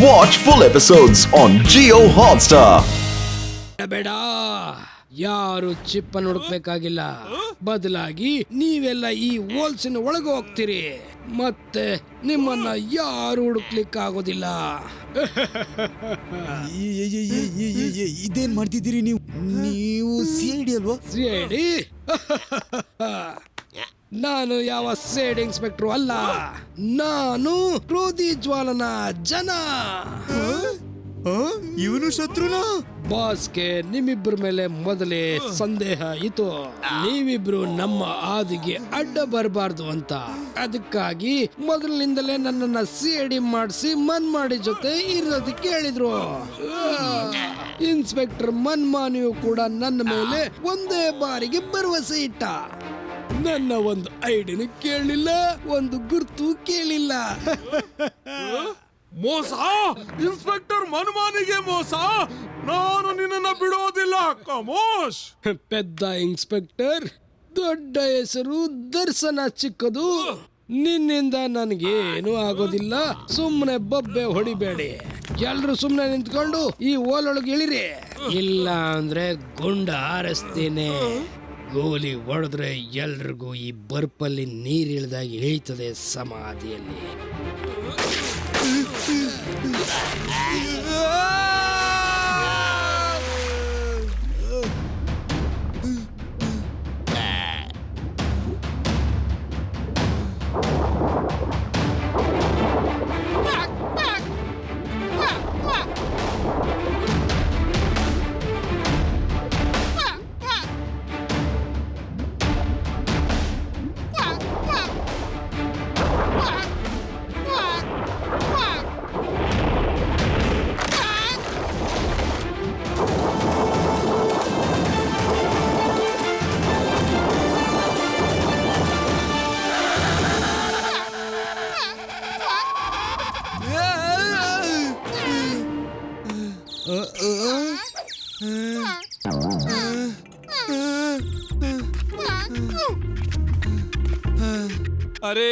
Watch full episodes on Jio Hotstar. ಬೇಡ, ಯಾರು chip ಅನ್ನು ಹುಡುಕ್ಬೇಕಾಗಿಲ್ಲ. ಬದಲಾಗಿ ನೀವೆಲ್ಲ ಈ ಹೋಲ್ಸಿನ ಒಳಗೆ ಹೋಗ್ತೀರಿ, ಮತ್ತೆ ನಿಮ್ಮನ್ನ ಯಾರು ಹುಡುಕ್ಲಿಕ್ಕಾಗೋದಿಲ್ಲ. ಇದೇನ್ ಮಾಡ್ತಿದ್ದೀರಿ ನೀವು? ನೀವು ಸಿಐಡಿ ಅಲ್ವಾ? ಸಿಐಡಿ? ನಾನು ಯಾವ ಸೇಡ್ ಇನ್ಸ್ಪೆಕ್ಟರ್ ಅಲ್ಲ, ನಾನು ಕ್ರೋಧಿ ಜ್ವಾಲನ ಜನ. ಇವನು ಶತ್ರುನಾ? ಬಾಸ್ಗೆ ನಿಮ್ಮಿಬ್ಬರ ಮೇಲೆ ಮೊದಲೇ ಸಂದೇಹ ಇತ್ತು. ನೀವಿಬ್ರು ನಮ್ಮ ಹಾದಿಗೆ ಅಡ್ಡ ಬರಬಾರ್ದು ಅಂತ. ಅದಕ್ಕಾಗಿ ಮೊದಲಿನಿಂದಲೇ ನನ್ನನ್ನ ಸಿಐಡಿ ಮಾಡಿಸಿ ಮನ್ಮಾಡಿ ಜೊತೆ ಇರೋದಕ್ಕೆ ಹೇಳಿದ್ರು. ಇನ್ಸ್ಪೆಕ್ಟರ್ ಮನ್ಮಾನಿಯು ಕೂಡ ನನ್ನ ಮೇಲೆ ಒಂದೇ ಬಾರಿಗೆ ಭರವಸೆ ಇಟ್ಟ. ನನ್ನ ಒಂದು ಐಡಿನ ಕೇಳಲಿಲ್ಲ, ಒಂದು ಗುರ್ತು ಕೇಳಿಲ್ಲ. ಮೋಸ, ಇನ್ಸ್ಪೆಕ್ಟರ್ ಮನ್ಮಾನಿಗೆ ಮೋಸ. ನಾನು ನಿನ್ನನ್ನು ಬಿಡೋದಿಲ್ಲ ಕಮೋಶ್. ಪೆದ್ದ ಇನ್ಸ್ಪೆಕ್ಟರ್, ದೊಡ್ಡ ಹೆಸರು, ದರ್ಶನ ಚಿಕ್ಕದು. ನಿನ್ನಿಂದ ನನಗೇನು ಆಗೋದಿಲ್ಲ. ಸುಮ್ಮನೆ ಬೊಬ್ಬೆ ಹೊಡಿಬೇಡಿ. ಎಲ್ರು ಸುಮ್ಮನೆ ನಿಂತ್ಕೊಂಡು ಈ ಓಲೊಳಗೆ ಇಳಿರಿ, ಇಲ್ಲ ಅಂದ್ರೆ ಗುಂಡ ಹಾರಿಸ್ತೀನಿ. ಗೋಲಿ ಹೊಡೆದ್ರೆ ಎಲ್ರಿಗೂ ಈ ಬರ್ಪಲ್ಲಿ ನೀರಿಳಿದಾಗ ಇಳಿತದೆ ಸಮಾಧಿಯಲ್ಲಿ. ಅರೆ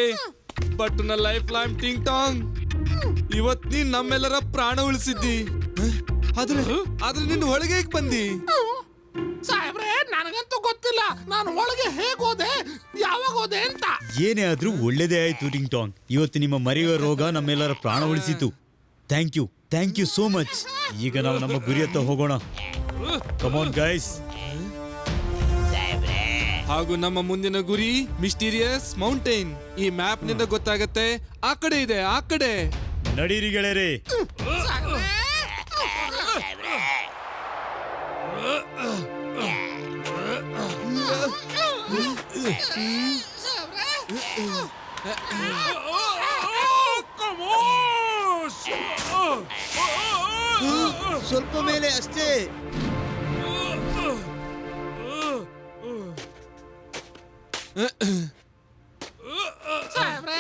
ಬಟ್ ನ ಲೈಫ್ ಲೈಮ್ ಟಿಂಗ್ ಟಾಂಗ್, ಇವತ್ ನೀನ್ ನಮ್ಮೆಲ್ಲರ ಪ್ರಾಣ ಉಳಿಸಿದ್ದಿ. ಆದ್ರೆ ನಿನ್ನ ಒಳಗೆ ಹೇಗ್ ಬಂದಿ? ಸಾಹೇಬ್ರೆ, ನನಗಂತೂ ಗೊತ್ತಿಲ್ಲ ನಾನು ಒಳಗೆ ಹೇಗ್ ಹೋದೆ, ಯಾವಾಗ ಹೋದೆ ಅಂತ. ಏನೇ ಆದ್ರೂ ಒಳ್ಳೇದೇ ಆಯ್ತು ಟಿಂಗ್ ಟಾಂಗ್. ಇವತ್ತು ನಿಮ್ಮ ಮರೆಯುವ ರೋಗ ನಮ್ಮೆಲ್ಲರ ಪ್ರಾಣ ಉಳಿಸಿತು. Thank you so much. ಈಗ ನಾವು ನಮ್ಮ ಗುರಿಯತ್ತ ಹೋಗೋಣ. Come on guys. ಹಾಗೂ ನಮ್ಮ ಮುಂದಿನ ಗುರಿ ಮಿಸ್ಟೀರಿಯಸ್ ಮೌಂಟೇನ್. ಈ ಮ್ಯಾಪ್ ನಿಂದ ಗೊತ್ತಾಗತ್ತೆ, ಆ ಕಡೆ ಇದೆ, ಆ ಕಡೆ. ನಡೀರಿ ಗೆಳೆಯರೇ. ಸ್ವಲ್ಪ ಮೇಲೆ ಅಷ್ಟೇ. ಸಾಹೇಬ್ರೆ,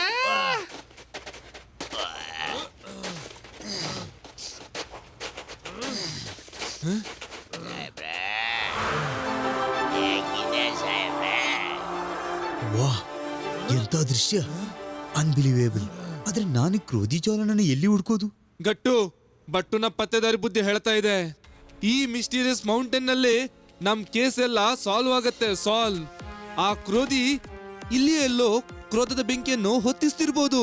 ವಾಹ್, ಎಂತ ದೃಶ್ಯ, ಅನ್ಬಿಲಿವೇಬಲ್. ಆದ್ರೆ ನಾನು ಕ್ರೋಧಿ ಜ್ವಾಲನನ್ನ ಎಲ್ಲಿ ಹುಡ್ಕೋದು? ಗಟ್ಟು ಬಟ್ಟುನ ಪತ್ತೆದಾರಿ ಬುದ್ಧಿ ಹೇಳ್ತಾ ಇದೆ. ಈ ಮಿಸ್ಟೀರಿಯಸ್ ಮೌಂಟೇನ್ ನಲ್ಲಿ ನಮ್ ಕೇಸ್ ಎಲ್ಲ ಸಾಲ್ವ್ ಆಗತ್ತೆ. ಸಾಲ್ವ್. ಆ ಕ್ರೋಧಿ ಇಲ್ಲಿ ಎಲ್ಲೋ ಕ್ರೋಧದ ಬೆಂಕಿಯನ್ನು ಹೊತ್ತಿಸ್ತಿರ್ಬೋದು.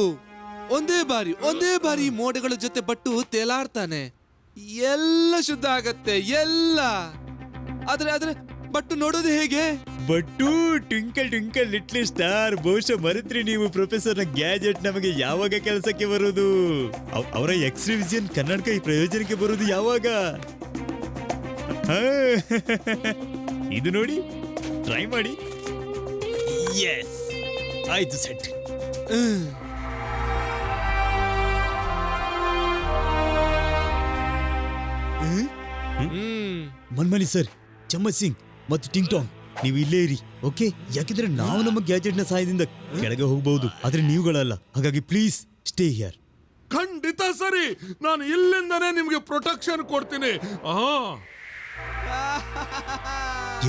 ಒಂದೇ ಬಾರಿ ಮೋಡಗಳ ಜೊತೆ ಬಟ್ಟು ತೇಲಾಡ್ತಾನೆ, ಎಲ್ಲ ಶುದ್ಧ ಆಗತ್ತೆ, ಎಲ್ಲ. ಆದ್ರೆ ಬಟ್ಟು ನೋಡೋದು ಹೇಗೆ? But twinkle twinkle little star. ಬಹುಶಃ ಮರೆತ್ರಿ ನೀವು ಪ್ರೊಫೆಸರ್ನ ಗ್ಯಾಜೆಟ್ ನಮಗೆ ಯಾವಾಗ ಕೆಲಸಕ್ಕೆ ಬರುವುದು? ಅವರ ಎಕ್ಸ್ರೇ ವಿಷನ್ ಕನ್ನಡಕ ಈ ಪ್ರಯೋಜನಕ್ಕೆ ಬರುವುದು ಯಾವಾಗ? ಇದು ನೋಡಿ, ಟ್ರೈ ಮಾಡಿ. ಎಸ್, ಆಯ್ತು, ಸೆಟ್. ಮನ್ಮನಿ ಸರ್, ಚಮ್ಮತ್ ಸಿಂಗ್ ಮತ್ತು ಟಿಂಗ್ ಟಾಂಗ್, ನೀವು ಇಲ್ಲೇ ಇರಿ, ಓಕೆ? ಯಾಕೆಂದ್ರೆ ನಾವು ನಮ್ಮ ಗ್ಯಾಜೆಟ್ ನ ಸಹಾಯದಿಂದ ಕೆಳಗೆ ಹೋಗಬಹುದು, ಆದ್ರೆ ನೀವುಗಳಲ್ಲ. ಹಾಗಾಗಿ ಪ್ಲೀಸ್ ಸ್ಟೇ ಹಿಯರ್. ಖಂಡಿತ ಸರಿ, ನಾನು ಇಲ್ಲಿಂದನೇ ನಿಮ್ಗೆ ಪ್ರೊಟೆಕ್ಷನ್ ಕೊಡ್ತೀನಿ.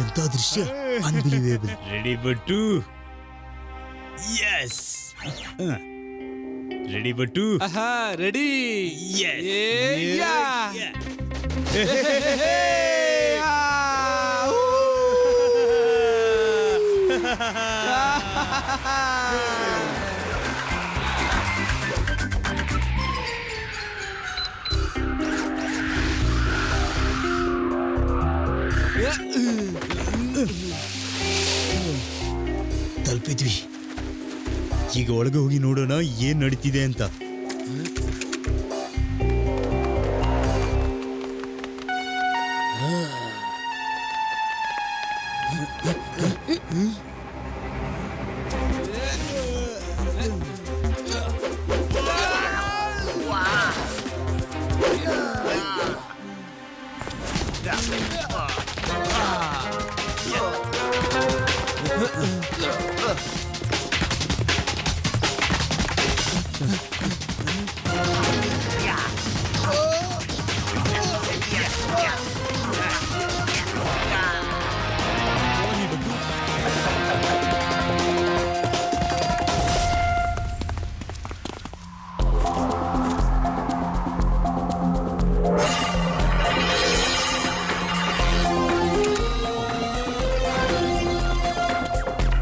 ಎಂತ ದೃಶ್ಯ, unbelievable. Ready Battu? Yes. Ready Battu ಆಹಾ ರೆಡಿ ತಲುಪಿದ್ವಿ. ಈಗ ಒಳಗೆ ಹೋಗಿ ನೋಡೋಣ ಏನ್ ನಡೀತಿದೆ ಅಂತ.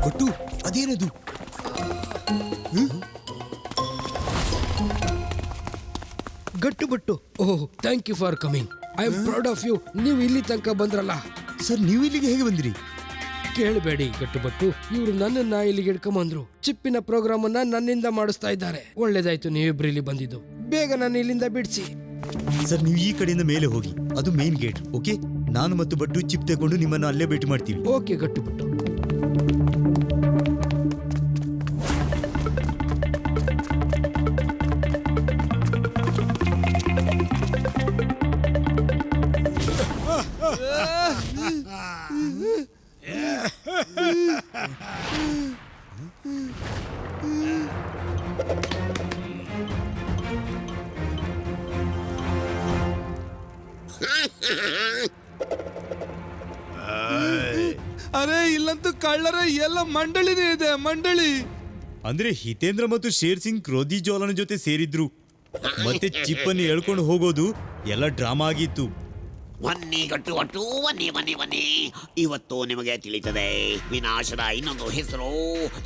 ಬಟ್ಟು ಅದೇನದು? Gattu Battu. Oh, thank you for coming. I am proud of you. ನೀವು ಇಲ್ಲಿ ತನಕ ಬಂದ್ರಲ್ಲ. ಸರ್, ನೀವು ಇಲ್ಲಿಗೆ ಹೇಗೆ ಬಂದಿರಿ? ಕೇಳಬೇಡಿ ಗಟ್ಟುಬಟ್ಟು, ಇವರು ನನ್ನನ್ನ ಇಲ್ಲಿಗೆ ಹಿಡ್ಕೊಂಬಂದ್ರು. ಚಿಪ್ಪಿನ ಪ್ರೋಗ್ರಾಮ್ ಅನ್ನ ನನ್ನಿಂದ ಮಾಡಿಸ್ತಾ ಇದ್ದಾರೆ. ಒಳ್ಳೇದಾಯ್ತು ನೀವಿಬ್ರು ಇಲ್ಲಿ ಬಂದಿದ್ದು. ಬೇಗ ನನ್ನ ಇಲ್ಲಿಂದ ಬಿಡಿಸಿ. ಸರ್, ನೀವು ಈ ಕಡೆಯಿಂದ ಮೇಲೆ ಹೋಗಿ, ಅದು ಮೇನ್ ಗೇಟ್. ಓಕೆ, ನಾನು ಮತ್ತು ಬಟ್ಟು ಚಿಪ್ ತಗೊಂಡು ನಿಮ್ಮನ್ನು ಅಲ್ಲೇ ಭೇಟಿ ಮಾಡ್ತೀವಿ. ಓಕೆ ಗಟ್ಟುಬಟ್ಟು. ಅರೆ ಇಲ್ಲಂತೂ ಕಳ್ಳರ ಎಲ್ಲ ಮಂಡಳಿನೇ ಇದೆ, ಮಂಡಳಿ. ಅಂದ್ರೆ ಹಿತೇಂದ್ರ ಮತ್ತು ಶೇರ್ ಸಿಂಗ್ ಕ್ರೋಧಿ ಜೋಲನ ಜೊತೆ ಸೇರಿದ್ರು. ಮತ್ತೆ ಚಿಪ್ ಅನ್ನು ಎಳ್ಕೊಂಡು ಹೋಗೋದು ಎಲ್ಲ ಡ್ರಾಮಾ ಆಗಿತ್ತು. ಬನ್ನಿ ಗಟ್ಟು ಒಟ್ಟು, ಬನ್ನಿ ಬನ್ನಿ ಬನ್ನಿ. ಇವತ್ತು ನಿಮಗೆ ತಿಳಿತದೆ ವಿನಾಶದ ಇನ್ನೊಂದು ಹೆಸರು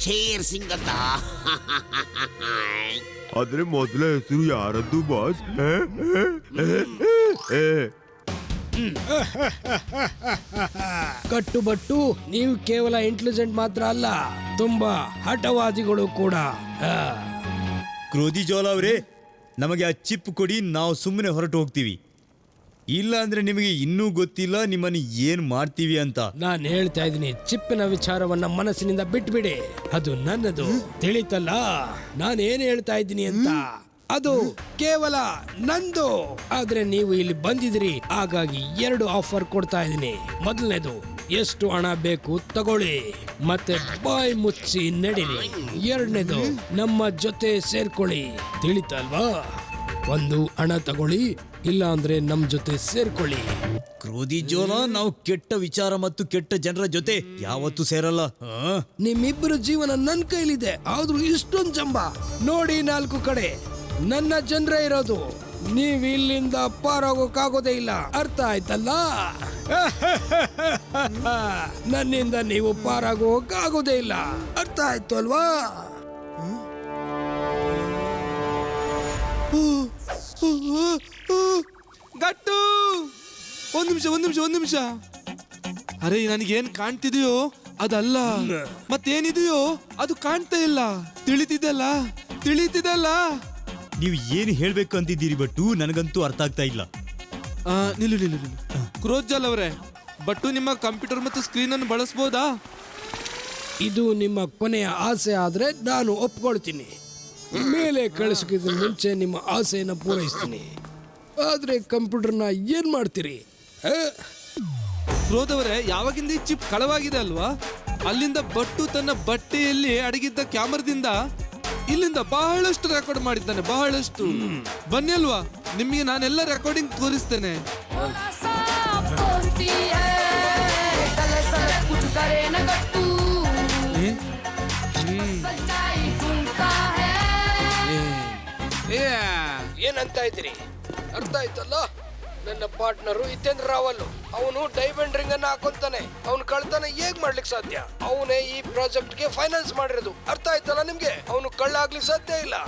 ಶೇರ್ ಸಿಂಗ್ ಅಂತ. ಆದ್ರೆ ಮೊದಲ ಹೆಸರು ಯಾರದ್ದು ಬಾಸ್? ಕಟ್ಟುಬಟ್ಟು, ನೀವು ಕೇವಲ ಇಂಟೆಲಿಜೆಂಟ್ ಮಾತ್ರ ಅಲ್ಲ, ತುಂಬಾ ಹಠವಾದಿಗಳು ಕೂಡ. ಕ್ರೋಧಿ ಜೋಲ ಅವರೇ, ನಮಗೆ ಆ ಚಿಪ್ ಕೊಡಿ, ನಾವು ಸುಮ್ಮನೆ ಹೊರಟು ಹೋಗ್ತೀವಿ. ಇಲ್ಲ ಅಂದ್ರೆ ನಿಮಗೆ ಇನ್ನೂ ಗೊತ್ತಿಲ್ಲ ನಿಮ್ಮನ್ನು ಏನ್ ಮಾಡ್ತೀವಿ ಅಂತ. ನಾನು ಹೇಳ್ತಾ ಇದ್ದೀನಿ, ಚಿಪ್ಪಿನ ವಿಚಾರವನ್ನ ಮನಸ್ಸಿನಿಂದ ಬಿಟ್ಬಿಡಿ. ಅದು ನನ್ನದು, ತಿಳಿತಲ್ಲ ನಾನು ಏನ್ ಹೇಳ್ತಾ ಇದ್ದೀನಿ ಅಂತ. ಅದು ಕೇವಲ ನಂದು. ಆದ್ರೆ ನೀವು ಇಲ್ಲಿ ಬಂದಿದ್ರಿ, ಹಾಗಾಗಿ 2 ಆಫರ್ ಕೊಡ್ತಾ ಇದ್ದೀನಿ. ಮೊದಲನೇದು, ಎಷ್ಟು ಹಣ ಬೇಕು ತಗೊಳ್ಳಿ, ಮತ್ತೆ ಬಾಯಿ ಮುಚ್ಚಿ ನಡೀರಿ. 2ನೇದು, ನಮ್ಮ ಜೊತೆ ಸೇರ್ಕೊಳ್ಳಿ, ತಿಳಿತಲ್ವಾ? ಒಂದು, ಹಣ ತಗೊಳ್ಳಿ, ಇಲ್ಲ ಅಂದ್ರೆ ನಮ್ ಜೊತೆ ಸೇರ್ಕೊಳ್ಳಿ. ಕ್ರೋಧಿ ಜೋಲ, ನಾವು ಕೆಟ್ಟ ವಿಚಾರ ಮತ್ತು ಕೆಟ್ಟ ಜನರ ಜೊತೆ ಯಾವತ್ತೂ ಸೇರಲ್ಲ. ನಿಮ್ಮಿಬ್ಬರ ಜೀವನ ನನ್ ಕೈಲಿದೆ, ಆದ್ರೂ ಇಷ್ಟೊಂದು ಜಂಬ ನೋಡಿ. 4 ಕಡೆ ನನ್ನ ಜನರೇ ಇರೋದು. ನೀವ್ ಇಲ್ಲಿಂದ ಪಾರಾಗೋಕ್ಕಾಗೋದೇ ಇಲ್ಲ, ಅರ್ಥ ಆಯ್ತಲ್ಲ? ನನ್ನಿಂದ ನೀವು ಪಾರಾಗೋಕ್ಕಾಗೋದೇ ಇಲ್ಲ, ಅರ್ಥ ಆಯ್ತು ಅಲ್ವಾ? ಗಟ್ಟು, ಒಂದ್ ನಿಮಿಷ. ಅರೆ ನನಗೇನ್ ಕಾಣ್ತಿದೆಯೋ ಅದಲ್ಲ, ಮತ್ತೇನಿದೆಯೋ ಅದು ಕಾಣ್ತಾ ಇಲ್ಲ. ತಿಳಿತಿದಲ್ಲ. ನೀವು ಏನು ಹೇಳ್ಬೇಕು ಅಂತಿದ್ದೀರಿ ಬಟ್ಟು, ನನಗಂತೂ ಅರ್ಥ ಆಗ್ತಾ ಇಲ್ಲ. ನಿಲ್ಲು. ಕ್ರೋಜ್ಜಲ್ ಅವರೇ, ಬಟ್ಟು ನಿಮ್ಮ ಕಂಪ್ಯೂಟರ್ ಮತ್ತು ಸ್ಕ್ರೀನ್ ಅನ್ನು ಬಳಸಬಹುದಾ? ಇದು ನಿಮ್ಮ ಕೊನೆಯ ಆಸೆ ಆದ್ರೆ ನಾನು ಒಪ್ಕೊಳ್ತೀನಿ. ಮೇಲೆ ಕಳಿಸೋಕ್ಕಿಂತ ಮುಂಚೆ ನಿಮ್ಮ ಆಸೆಯನ್ನು ಪೂರೈಸ್ತೀನಿ. ಆದ್ರೆ ಕಂಪ್ಯೂಟರ್ನ ಏನ್ ಮಾಡ್ತೀರಿ? ಕ್ರೋಧವರೇ, ಯಾವಾಗಿಂದ ಈ ಚಿಪ್ ಕಳವಾಗಿದೆ ಅಲ್ವಾ? ಅಲ್ಲಿಂದ ಬಟ್ಟು ತನ್ನ ಬಟ್ಟೆಯಲ್ಲಿ ಅಡಗಿದ್ದ ಕ್ಯಾಮರಾದಿಂದ ಇಲ್ಲಿಂದ ಬಹಳಷ್ಟು ರೆಕಾರ್ಡ್ ಮಾಡಿದ್ದಾನೆ, ಬಹಳಷ್ಟು. ಬನ್ನಿ ಅಲ್ವಾ, ನಿಮಗೆ ನಾನೆಲ್ಲ ರೆಕಾರ್ಡಿಂಗ್ ತೋರಿಸ್ತೇನೆ. ಏನಂತ ಇದ್ದೀರಿ? ಅರ್ಥ ಆಯ್ತಲ್ಲ? ನನ್ನ ಪಾರ್ಟ್ನರು ಹಿತೇಂದ್ರ ರಾವಲ್, ಅವನು ಡೈಮಂಡ್ ರಿಂಗ್ ಅನ್ನ ಹಾಕೊಂತಾನೆ. ಅವನು ಕಳ್ತನ ಹೇಗ್ ಮಾಡ್ಲಿಕ್ಕೆ ಸಾಧ್ಯ? ಅವನೇ ಈ ಪ್ರಾಜೆಕ್ಟ್ ಗೆ ಫೈನಾನ್ಸ್ ಮಾಡಿರೋದು. ಅರ್ಥ ಆಯ್ತಲ್ಲ ನಿಮ್ಗೆ? ಅವನು ಕಳ್ಳ ಆಗ್ಲಿಕ್ಕೆ ಸಾಧ್ಯ ಇಲ್ಲ.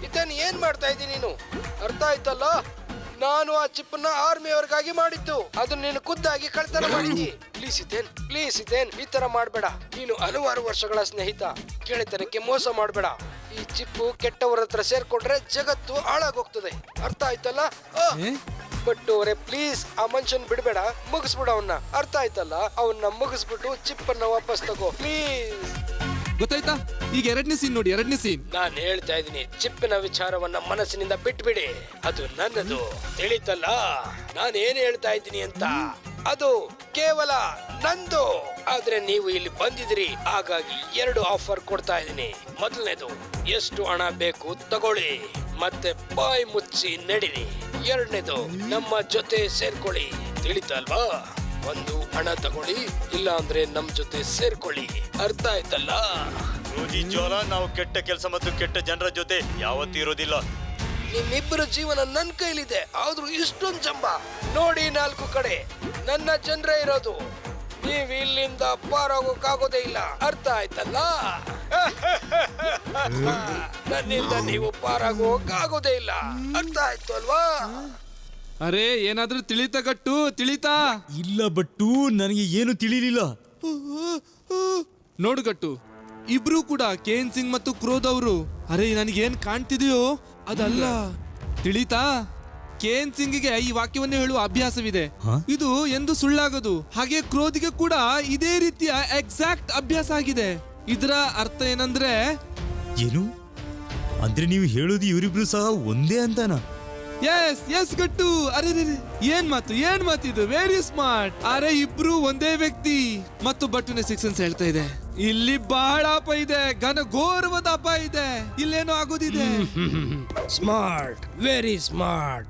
ಹಿತೇನ್ ಏನ್ ಮಾಡ್ತಾ ಇದ್ದೀನಿ ನೀನು? ಅರ್ಥ ಆಯ್ತಲ್ಲ? ನಾನು ಆ ಚಿಪ್ ನ ಆರ್ಮಿಯವರಿಗಾಗಿ ಮಾಡಿದ್ದು, ಅದನ್ನ ನೀನು ಖುದ್ದಾಗಿ ಕಳ್ತನ ಮಾಡಿದ್ದಿ. ಪ್ಲೀಸ್ ಹಿತೇನ್, ಈ ತರ ಮಾಡ್ಬೇಡ. ನೀನು ಹಲವಾರು ವರ್ಷಗಳ ಸ್ನೇಹಿತ, ಗೆಳೆತನಕ್ಕೆ ಮೋಸ ಮಾಡ್ಬೇಡ. ಈ ಚಿಪ್ಪು ಕೆಟ್ಟವರ ಹತ್ರ ಸೇರ್ಕೊಂಡ್ರೆ ಜಗತ್ತು ಹಾಳಾಗೋಗ್ತದೆ. ಅರ್ಥ ಆಯ್ತಲ್ಲ? ಬಟ್ ಅವರೇ ಪ್ಲೀಸ್, ಆ ಮನುಷ್ಯನ್ ಬಿಡ್ಬೇಡ, ಮುಗಿಸ್ಬಿಡ ಅವನ್ನ. ಅರ್ಥ ಆಯ್ತಲ್ಲ? ಅವನ್ನ ಮುಗಿಸ್ಬಿಟ್ಟು ಚಿಪ್ ಅನ್ನ ವಾಪಸ್ ತಗೋ ಪ್ಲೀಸ್. ಗೊತ್ತಾಯ್ತಾ? ಈಗ 2ನೇ ಸೀನ್ ನೋಡಿ, 2ನೇ ಸೀನ್. ನಾನ್ ಹೇಳ್ತಾ ಇದೀನಿ, ಚಿಪ್ಪಿನ ವಿಚಾರವನ್ನ ಮನಸ್ಸಿನಿಂದ ಬಿಟ್ಬಿಡಿ. ಅದು ನನ್ನದು, ತಿಳಿತಲ್ಲ? ನಾನು ಏನ್ ಹೇಳ್ತಾ ಇದ್ದೀನಿ ಅಂತ, ಅದು ಕೇವಲ ನಂದು. ಆದ್ರೆ ನೀವು ಇಲ್ಲಿ ಬಂದಿದ್ರಿ, ಹಾಗಾಗಿ 2 ಆಫರ್ ಕೊಡ್ತಾ ಇದೀನಿ. ಮೊದಲನೇದು, ಎಷ್ಟು ಹಣ ಬೇಕು ತಗೊಳ್ಳಿ, ಮತ್ತೆ ಬಾಯಿ ಮುಚ್ಚಿ ನಡೀರಿ. 2ನೇದು, ನಮ್ಮ ಜೊತೆ ಸೇರ್ಕೊಳ್ಳಿ. ತಿಳಿತಲ್ವಾ? ಒಂದು ಹಣ ತಗೊಳ್ಳಿ, ಇಲ್ಲ ಅಂದ್ರೆ ನಮ್ ಜೊತೆ ಸೇರ್ಕೊಳ್ಳಿ. ಅರ್ಥ ಆಯ್ತಲ್ಲ? ಜ್ವರ, ನಾವು ಕೆಟ್ಟ ಕೆಲಸ ಮತ್ತು ಕೆಟ್ಟ ಜನರ ಜೊತೆ ಯಾವತ್ತೂ ಇರೋದಿಲ್ಲ. ನಿಮ್ಮಿಬ್ಬರ ಜೀವನ ನನ್ ಕೈಲಿದೆ, ಆದ್ರೂ ಇಷ್ಟೊಂದು ಜಂಬ ನೋಡಿ. 4 ಕಡೆ ನನ್ನ ಜನರೇ ಇರೋದು. ನೀವ್ ಇಲ್ಲಿಂದ ಪಾರಾಗೋಕ್ಕಾಗೋದೇ ಇಲ್ಲ. ಅರ್ಥ ಆಯ್ತಲ್ಲ? ನನ್ನಿಂದ ನೀವು ಪಾರಾಗೋಕ್ಕಾಗೋದೇ ಇಲ್ಲ. ಅರ್ಥ ಆಯ್ತು ಅಲ್ವಾ? ಅರೆ, ಏನಾದ್ರೂ ತಿಳಿತಾ ಗಟ್ಟು? ತಿಳಿತಾ? ಇಲ್ಲ ಬಟ್ಟು, ನನಗೆ ಏನು ತಿಳಿಲಿಲ್ಲ. ನೋಡು ಗಟ್ಟು, ಇಬ್ರು ಕೂಡ ಕೇನ್ ಸಿಂಗ್ ಮತ್ತು ಕ್ರೋಧ್ ಅವರು. ಅರೆ, ನನಗೇನ್ ಕಾಣ್ತಿದೆಯೋ ಅದಲ್ಲ. ತಿಳಿತಾ? ಕೇನ್ ಸಿಂಗ್ಗೆ ಈ ವಾಕ್ಯವನ್ನೇ ಹೇಳುವ ಅಭ್ಯಾಸವಿದೆ. ಇದು ಎಂದು ಸುಳ್ಳಾಗದು. ಹಾಗೆ ಕ್ರೋಧಿಗೆ ಕೂಡ ಇದೇ ರೀತಿಯ ಎಕ್ಸಾಕ್ಟ್ ಅಭ್ಯಾಸ ಆಗಿದೆ. ಇದರ ಅರ್ಥ ಏನಂದ್ರೆ ಏನು ಅಂದ್ರೆ ನೀವು ಹೇಳೋದು ಇವರಿಬ್ರು ಸಹ ಒಂದೇ ಅಂತಾನ? ಎಸ್ ಗಟ್ಟು. ಅರೆ ಏನ್ ಮಾತು ಇದು, ವೆರಿ ಸ್ಮಾರ್ಟ್. ಅರೆ, ಇಬ್ರು ಒಂದೇ ವ್ಯಕ್ತಿ. ಮತ್ತು ಬಟ್ಟುನೆ 6 ಸೆನ್ಸ್ ಹೇಳ್ತಾ ಇದೆ, ಇಲ್ಲಿ ಬಹಳ ಅಪ ಇದೆ, ಘನಘೋರವಾದ ಅಪ ಇದೆ, ಇಲ್ಲೇನೋ ಆಗೋದಿದೆ. Smart, very smart.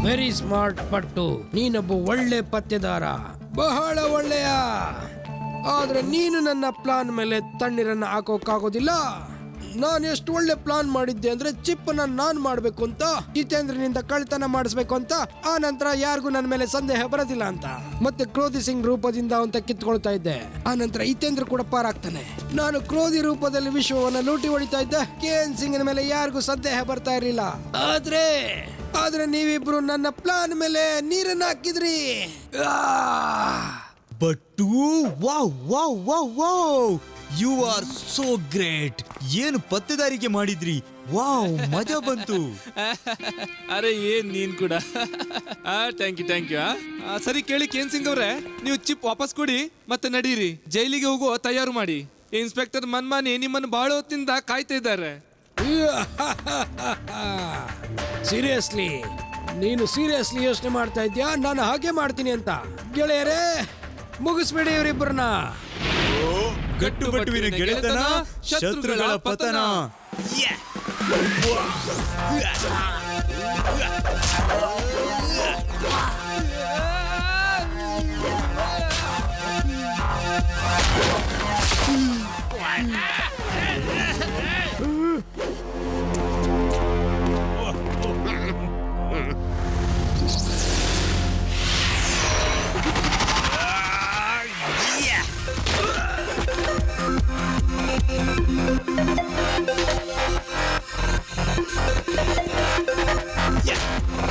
Very smart Pattu. ನೀನೊಬ್ಬ ಒಳ್ಳೆ ಪತ್ತೆದಾರ, ಬಹಳ ಒಳ್ಳೆಯ. ಆದ್ರೆ ನೀನು ನನ್ನ ಪ್ಲಾನ್ ಮೇಲೆ ತಣ್ಣೀರನ್ನ ಹಾಕೋಕ್ಕಾಗೋದಿಲ್ಲ. ನಾನು ಎಷ್ಟು ಒಳ್ಳೆ ಪ್ಲಾನ್ ಮಾಡಿದ್ದೆ ಅಂದ್ರೆ, ಚಿಪ್ ನಾನ್ ಮಾಡ್ಬೇಕು ಅಂತ, ಹಿತೇಂದ್ರನಿಂದ ಕಳ್ತನ ಮಾಡಿಸ್ಬೇಕು ಅಂತ, ಆ ನಂತರ ಯಾರಿಗೂ ನನ್ನ ಮೇಲೆ ಸಂದೇಹ ಬರೋದಿಲ್ಲ ಅಂತ, ಮತ್ತೆ ಕ್ರೋಧಿ ಸಿಂಗ್ ರೂಪದಿಂದ ಅಂತ ಕಿತ್ಕೊಳ್ತಾ ಇದ್ದೆ. ಆ ನಂತರ ಹಿತೇಂದ್ರ ಕೂಡ ಪಾರಾಗ್ತಾನೆ. ನಾನು ಕ್ರೋಧಿ ರೂಪದಲ್ಲಿ ವಿಶ್ವವನ್ನ ಲೂಟಿ ಹೊಡಿತಾ ಇದ್ದೆ. ಕೇನ್ ಸಿಂಗ್ ಮೇಲೆ ಯಾರಿಗೂ ಸಂದೇಹ ಬರ್ತಾ ಇರಲಿಲ್ಲ. ಆದ್ರೆ ನೀವಿಬ್ರು ನನ್ನ ಪ್ಲಾನ್ ಮೇಲೆ ನೀರನ್ನ ಹಾಕಿದ್ರಿ. But, wow wow wow wow, you are so great. ಏನು ಪತ್ತೆದಾರಿಕೆ ಮಾಡಿದ್ರಿ, ವಾವ್, ಮಜಾ ಬಂತು. ಅರೆ, ಏನ್ ನೀನ್ ಕೂಡ. Thank you. ಸರಿ ಕೇಳಿ ಕೇನ್ ಸಿಂಗ್ ಅವ್ರೆ, ನೀವು ಚಿಪ್ ವಾಪಸ್ ಕೊಡಿ ಮತ್ತೆ ನಡೀರಿ. ಜೈಲಿಗೆ ಹೋಗೋ ತಯಾರು ಮಾಡಿ. ಇನ್ಸ್ಪೆಕ್ಟರ್ ಮನ್ಮಾನಿ ನಿಮ್ಮನ್ನು ಬಹಳ ಹೊತ್ತಿಂದ ಕಾಯ್ತಾ ಇದ್ದಾರೆ. ಸೀರಿಯಸ್ಲಿ? ನೀನು ಸೀರಿಯಸ್ಲಿ ಯೋಚನೆ ಮಾಡ್ತಾ ಇದ್ಯಾ ನಾನು ಹಾಗೆ ಮಾಡ್ತೀನಿ ಅಂತ? ಗೆಳೆಯರೇ, ಮುಗಿಸ್ಬೇಡಿ ಇವರಿಬ್ಬರನ್ನ. ಗಟ್ಟು ಬಟ್ಟುವಿನ ಗೆಳೆತನ, ಶತ್ರುಗಳ ಪತನ.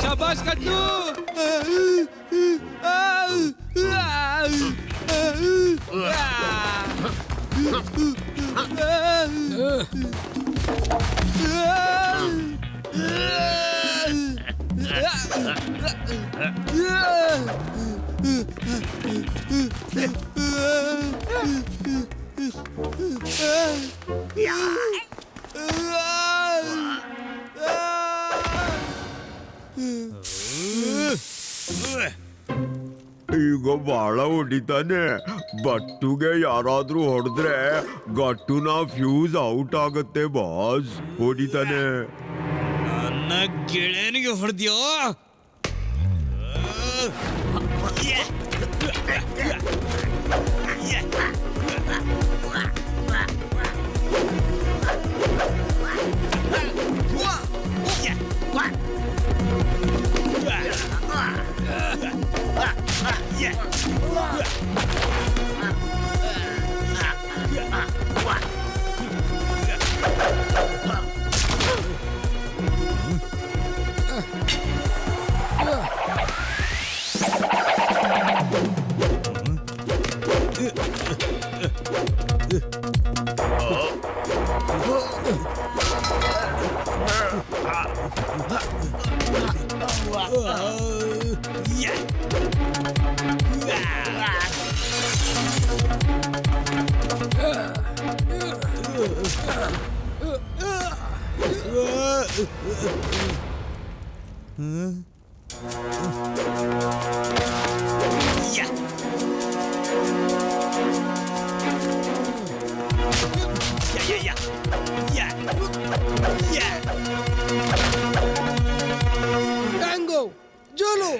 ಶಾಬಾಷ್ ಗಟ್ಟು. ಈಗ ಬಹಳ ಹೊಡಿತಾನೆ. ಬಟ್ಟುಗೆ ಯಾರಾದ್ರೂ ಹೊಡೆದ್ರೆ ಗಟ್ಟುನ ಫ್ಯೂಸ್ ಔಟ್ ಆಗತ್ತೆ ಬಾಸ್. ಹೊಡಿತಾನೆ. ನನ್ನ ಗೆಳೆಯನಿಗೆ ಹೊಡೆದ್ಯೋ? Tango ಜೋಲು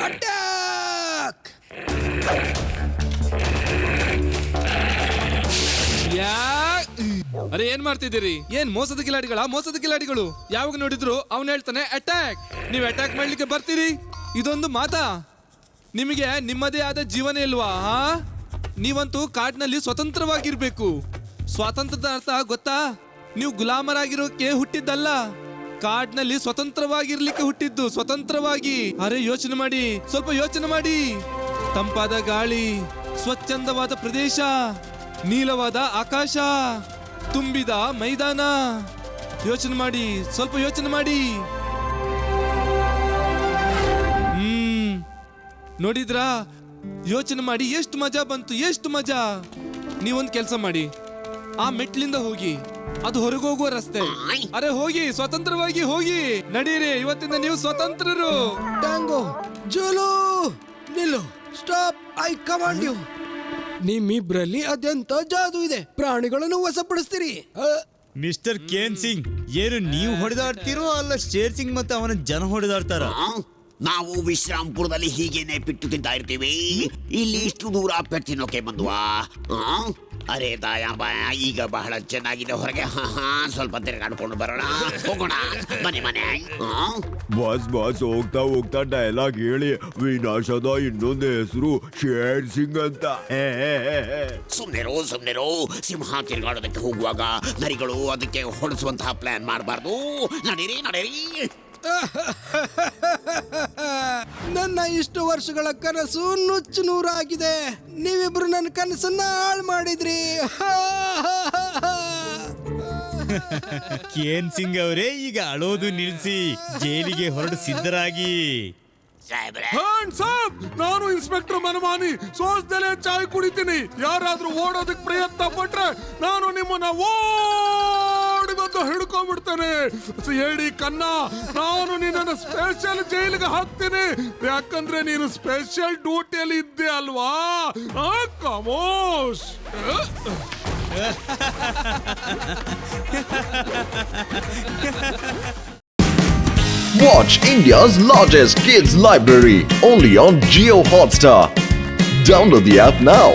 attack! ಅರೆ ಏನ್ ಮಾಡ್ತಿದ್ದೀರಿ? ಏನ್ ಮೋಸದ ಕಿಲಾಡಿಗಳು ಯಾವಾಗ ನೋಡಿದ್ರು ಅವನ್ ಹೇಳ್ತಾನೆ ಅಟ್ಯಾಕ್. ನೀವ್ ಅಟ್ಯಾಕ್ ಮಾಡ್ಲಿಕ್ಕೆ ಬರ್ತೀರಿ? ಇದೊಂದು ಮಾತಾ? ನಿಮಗೆ ನಿಮ್ಮದೇ ಆದ ಜೀವನ ಇಲ್ವಾ? ನೀವಂತೂ ಕಾಡ್ನಲ್ಲಿ ಸ್ವತಂತ್ರವಾಗಿರ್ಬೇಕು. ಸ್ವಾತಂತ್ರ್ಯದ ಅರ್ಥ ಗೊತ್ತಾ? ನೀವು ಗುಲಾಮರಾಗಿರೋಕೆ ಹುಟ್ಟಿದ್ದಲ್ಲ, ಕಾಡ್ನಲ್ಲಿ ಸ್ವತಂತ್ರವಾಗಿರ್ಲಿಕ್ಕೆ ಹುಟ್ಟಿದ್ದು. ಸ್ವತಂತ್ರವಾಗಿ. ಅರೆ ಯೋಚನೆ ಮಾಡಿ, ಸ್ವಲ್ಪ ಯೋಚನೆ ಮಾಡಿ. ತಂಪಾದ ಗಾಳಿ, ಸ್ವಚ್ಛಂದವಾದ ಪ್ರದೇಶ, ನೀಲವಾದ ಆಕಾಶ, ತುಂಬಿದ ಮೈದಾನ. ಯೋಚನೆ ಮಾಡಿ, ಸ್ವಲ್ಪ ಯೋಚನೆ ಮಾಡಿ. ನೋಡಿದ್ರಾ? ಯೋಚನೆ ಮಾಡಿ, ಎಷ್ಟು ಮಜಾ ಬಂತು, ಎಷ್ಟು ಮಜಾ. ನೀವೊಂದು ಕೆಲಸ ಮಾಡಿ, ಆ ಮೆಟ್ಲಿಂದ ಹೋಗಿ, ಅದು ಹೊರಗೋಗುವ ರಸ್ತೆ. ಅರೆ ಹೋಗಿ, ಸ್ವತಂತ್ರವಾಗಿ ಹೋಗಿ. ನಡೀರಿ, ಇವತ್ತಿಂದ ನೀವು ಸ್ವತಂತ್ರರು. ಟ್ಯಾಂಗೋ ಜೋಲು ನಿಲ್ಲು. Stop, I command you. ನಿಮ್ಮಿಬ್ರಲ್ಲಿ ಅದೆಂತ ಜಾದು ಇದೆ, ಪ್ರಾಣಿಗಳನ್ನು ವಶಪಡಿಸ್ತೀರಿ. ಮಿಸ್ಟರ್ ಕೇನ್ ಸಿಂಗ್, ಏನು ನೀವು ಹೊಡೆದಾಡ್ತಿರೋ ಅಲ್ಲ ಶೇರ್ ಸಿಂಗ್ ಮತ್ತೆ ಅವನ ಜನ ಹೊಡೆದಾಡ್ತಾರ? ನಾವು ವಿಶ್ರಾಂಪುರದಲ್ಲಿ ಹೀಗೇನೆ ಪಿಟ್ಟು ತಿಂತಾ ಇರ್ತೀವಿ, ಇಲ್ಲಿ ಇಷ್ಟು ದೂರ ಪೆಟ್ಟು ತಿನ್ನೋಕೆ ಬಂದ್ವಾ? ಅರೆ ದಾಯ ಬಾಯ, ಈಗ ಬಹಳ ಚೆನ್ನಾಗಿದೆ ಹೊರಗೆ. ಸ್ವಲ್ಪ ತಿರುಗಾಡ್ಕೊಂಡು ಬರೋಣ, ಹೋಗೋಣ. ಮನೆ ಬಾಸ್ ಹೋಗ್ತಾ ಹೋಗ್ತಾ ಡೈಲಾಗ್ ಹೇಳಿ. ವಿನಾಶದ ಇನ್ನೊಂದು ಹೆಸರು ಶೇರ್ ಸಿಂಗ್ ಅಂತ. ಸುಮ್ನೆರೋ. ಸಿಂಹ ತಿರುಗಾಡೋದಕ್ಕೆ ಹೋಗುವಾಗ ನರಿಗಳು ಅದಕ್ಕೆ ಹೊಡೆಸುವಂತಹ ಪ್ಲಾನ್ ಮಾಡಬಾರ್ದು. ನಡೀರಿ. ನನ್ನ ಇಷ್ಟು ವರ್ಷಗಳ ಕನಸು ನುಚ್ಚು ನೂರಾಗಿದೆ. ನೀವಿಬ್ರು ನನ್ನ ಕನಸನ್ನ ಹಾಳು ಮಾಡಿದ್ರಿ. ಕೇನ್ ಸಿಂಗ್ ಅವರೇ, ಈಗ ಅಳೋದು ನಿಲ್ಸಿ, ಜೈಲಿಗೆ ಹೊರಡು ಸಿದ್ಧರಾಗಿ. ನಾನು ಇನ್ಸ್ಪೆಕ್ಟರ್ ಮನಮಾನಿ ಸೋಸ್ದಲೇ ಚಾಯ್ ಕುಡಿತೀನಿ. ಯಾರಾದ್ರೂ ಓಡೋದಕ್ಕೆ ಪ್ರಯತ್ನ ಪಟ್ರೆ ನಾನು ನಿಮ್ಮನ್ನ ಓಡಿ ಬಂದು ಹಿಡ್ಕೊಂಡ್ಬಿಡ್ತೇನೆ. ಹೇಳಿ ಕನ್ನ, ನಾನು ನಿನ್ನ ಸ್ಪೆಷಲ್ ಜೈಲಿಗೆ ಹಾಕ್ತೀನಿ. ಯಾಕಂದ್ರೆ ನೀನು ಸ್ಪೆಷಲ್ ಡ್ಯೂಟಿಯಲ್ಲಿ ಇದ್ದೆ ಅಲ್ವಾ? ಕಮೋಶ್. Watch India's largest kids library only on Jio Hotstar. Download the app now.